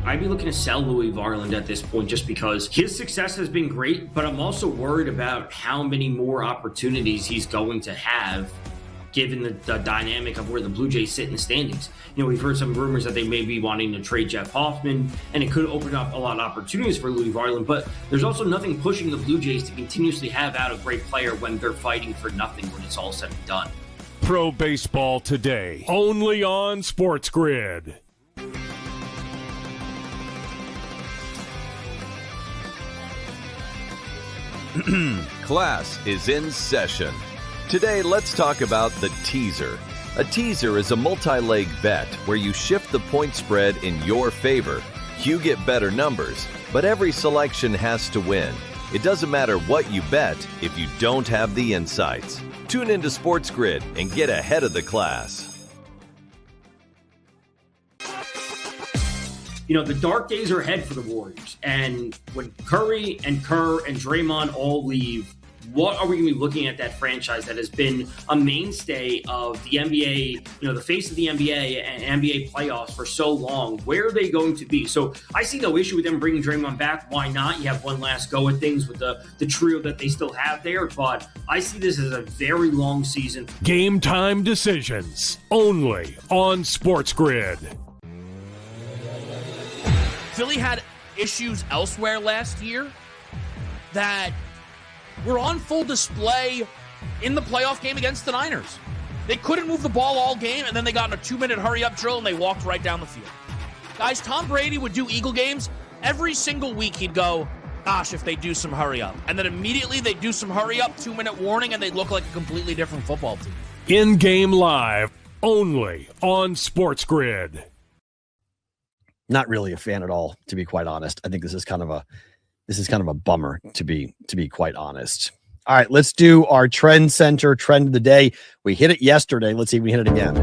I'd be looking to sell Louis Varland at this point just because his success has been great, but I'm also worried about how many more opportunities he's going to have given the dynamic of where the Blue Jays sit in the standings. You know, we've heard some rumors that they may be wanting to trade Jeff Hoffman, and it could open up a lot of opportunities for Louis Varland, but there's also nothing pushing the Blue Jays to continuously have out a great player when they're fighting for nothing when it's all said and done. Pro Baseball Today, only on SportsGrid. Class is in session. Today, let's talk about the teaser. A teaser is a multi-leg bet where you shift the point spread in your favor. You get better numbers, but every selection has to win. It doesn't matter what you bet if you don't have the insights. Tune into SportsGrid and get ahead of the class. You know, the dark days are ahead for the Warriors. And when Curry and Kerr and Draymond all leave, what are we going to be looking at that franchise that has been a mainstay of the NBA, you know, the face of the NBA and NBA playoffs for so long? Where are they going to be? So I see no issue with them bringing Draymond back. Why not? You have one last go at things with the trio that they still have there. But I see this as a very long season. Game time decisions only on SportsGrid. Philly had issues elsewhere last year that were on full display in the playoff game against the Niners. They couldn't move the ball all game, and then they got in a 2-minute hurry-up drill, and they walked right down the field. Guys, Tom Brady would do Eagle games. Every single week he'd go, gosh, if they do some hurry-up. And then immediately they'd do some hurry-up, 2-minute warning, and they'd look like a completely different football team. In-game live, only on SportsGrid. Not really a fan at all, to be quite honest. I think this is kind of a bummer, to be quite honest. All right, let's do our trend center trend of the day. We hit it yesterday. Let's see if we hit it again.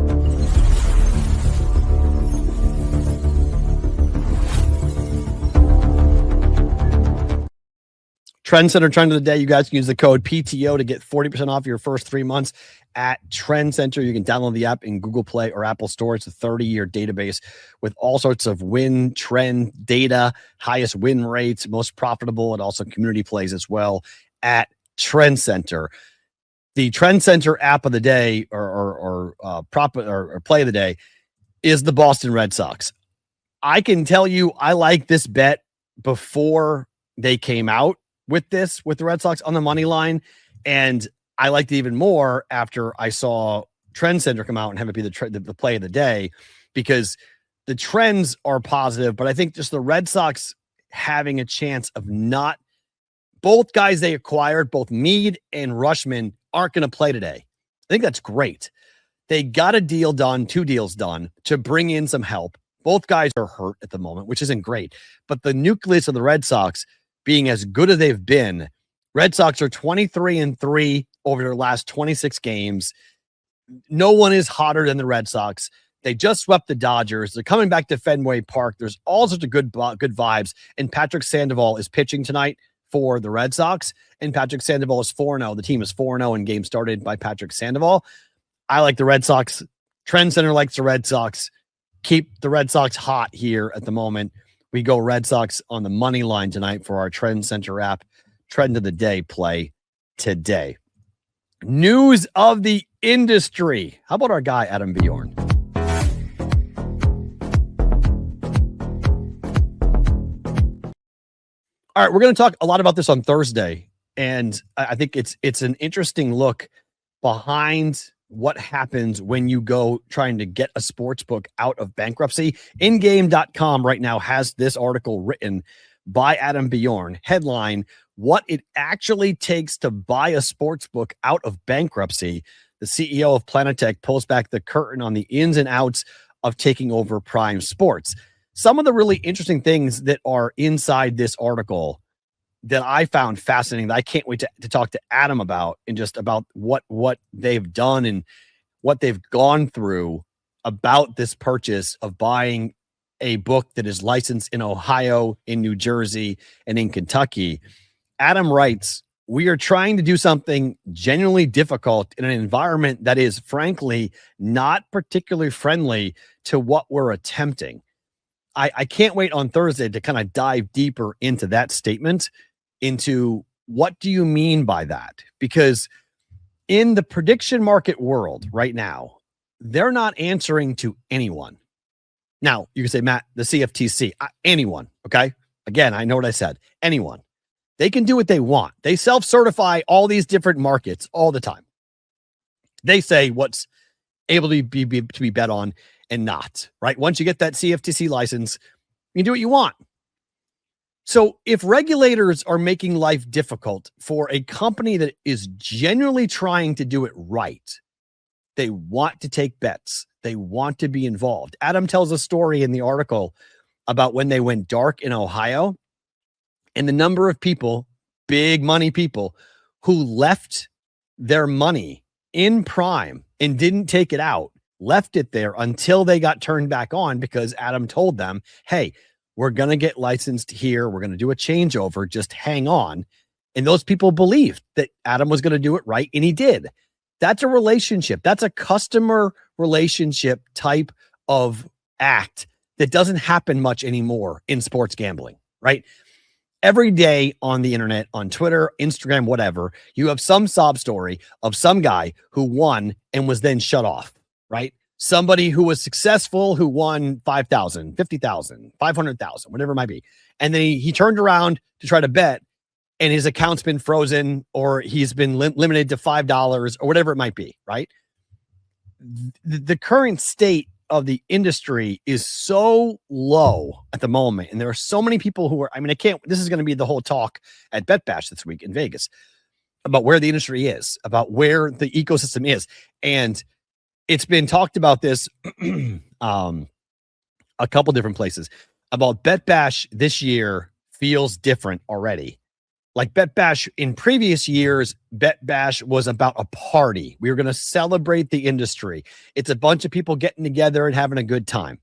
Trend Center trend of the day. You guys can use the code PTO to get 40% off your first 3 months at Trend Center. You can download the app in Google Play or Apple Store. It's a 30-year database with all sorts of win trend data, highest win rates, most profitable, and also community plays as well at Trend Center. The Trend Center app of the day or play of the day is the Boston Red Sox. I can tell you I like this bet before they came out with the Red Sox on the money line. And I liked it even more after I saw Trend Center come out and have it be the play of the day, because the trends are positive, but I think just the Red Sox having a chance of not both guys they acquired, both Meade and Rushman, aren't going to play today. I think that's great. They got a deal done, 2 deals done to bring in some help. Both guys are hurt at the moment, which isn't great, but the nucleus of the Red Sox being as good as they've been, Red Sox are 23-3 over their last 26 games. No one is hotter than the Red Sox. They just swept the Dodgers. They're coming back to Fenway Park. There's all sorts of good vibes. And Patrick Sandoval is pitching tonight for the Red Sox. And Patrick Sandoval is 4-0. The team is 4-0 in games started by Patrick Sandoval. I like the Red Sox. Trend Center likes the Red Sox. Keep the Red Sox hot here at the moment. We go Red Sox on the money line tonight for our Trend Center app. Trend of the day play today. News of the industry. How about our guy, Adam Bjorn? All right, we're going to talk a lot about this on Thursday, and I think it's an interesting look behind what happens when you go trying to get a sports book out of bankruptcy. Ingame.com right now has this article written by Adam Bjorn. Headline: what it actually takes to buy a sports book out of bankruptcy. The CEO of Planetech pulls back the curtain on the ins and outs of taking over Prime Sports. Some of the really interesting things that are inside this article that I found fascinating, that I can't wait to talk to Adam about, and just about what they've done and what they've gone through about this purchase of buying a book that is licensed in Ohio, in New Jersey, and in Kentucky. Adam writes, "We are trying to do something genuinely difficult in an environment that is, frankly, not particularly friendly to what we're attempting." I can't wait on Thursday to kind of dive deeper into that statement, into what do you mean by that? Because in the prediction market world right now, they're not answering to anyone. Now, you can say, Matt, the CFTC, anyone, okay? Again, I know what I said. Anyone. They can do what they want. They self-certify all these different markets all the time. They say what's able to be bet on and not, right? Once you get that CFTC license, you can do what you want. So if regulators are making life difficult for a company that is genuinely trying to do it right, they want to take bets. They want to be involved. Adam tells a story in the article about when they went dark in Ohio and the number of people, big money people, who left their money in Prime and didn't take it out, left it there until they got turned back on, because Adam told them, hey, we're going to get licensed here. We're going to do a changeover. Just hang on. And those people believed that Adam was going to do it right, and he did. That's a relationship. That's a customer relationship type of act that doesn't happen much anymore in sports gambling, right? Every day on the internet, on Twitter, Instagram, whatever, you have some sob story of some guy who won and was then shut off, right? Somebody who was successful, who won 5,000, 50,000, 500,000, whatever it might be. And then he turned around to try to bet, and his account's been frozen, or he's been limited to $5 or whatever it might be, right? The current state of the industry is so low at the moment. And there are so many people who are, this is going to be the whole talk at Bet Bash this week in Vegas about where the industry is, about where the ecosystem is. And it's been talked about this a couple different places. about Bet Bash this year feels different already. Like Bet Bash in previous years, Bet Bash was about a party. We were going to celebrate the industry. It's a bunch of people getting together and having a good time.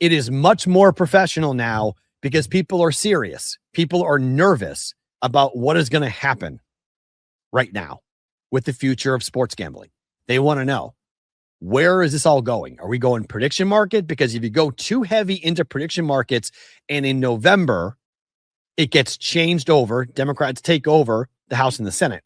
It is much more professional now because people are serious. People are nervous about what is going to happen right now with the future of sports gambling. They want to know, where is this all going? Are we going prediction market? Because if you go too heavy into prediction markets and in November, it gets changed over, Democrats take over the House and the Senate.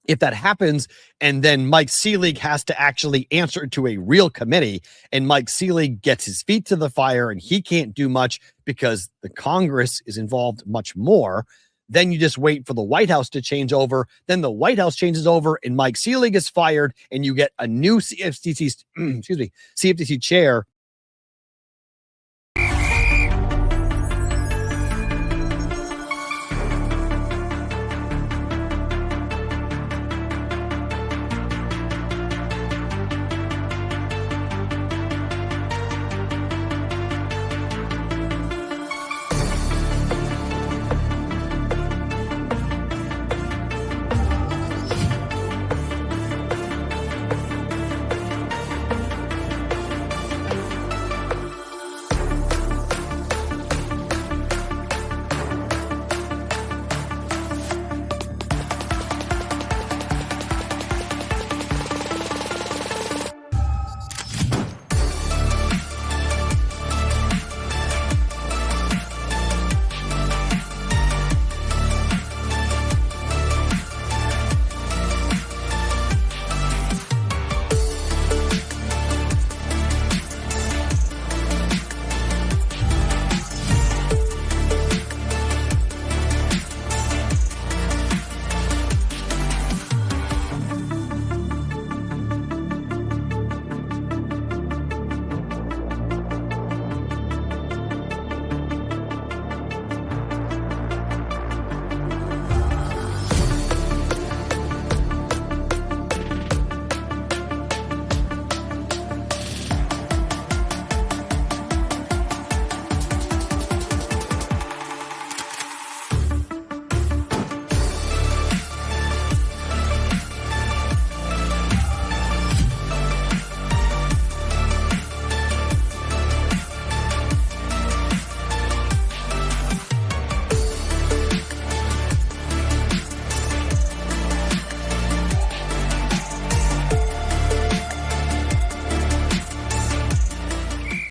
If that happens, and then Mike Seelig has to actually answer to a real committee, and Mike Seelig gets his feet to the fire and he can't do much because the Congress is involved much more, then you just wait for the White House to change over. Then the White House changes over and Mike Seelig is fired and you get a new CFTC chair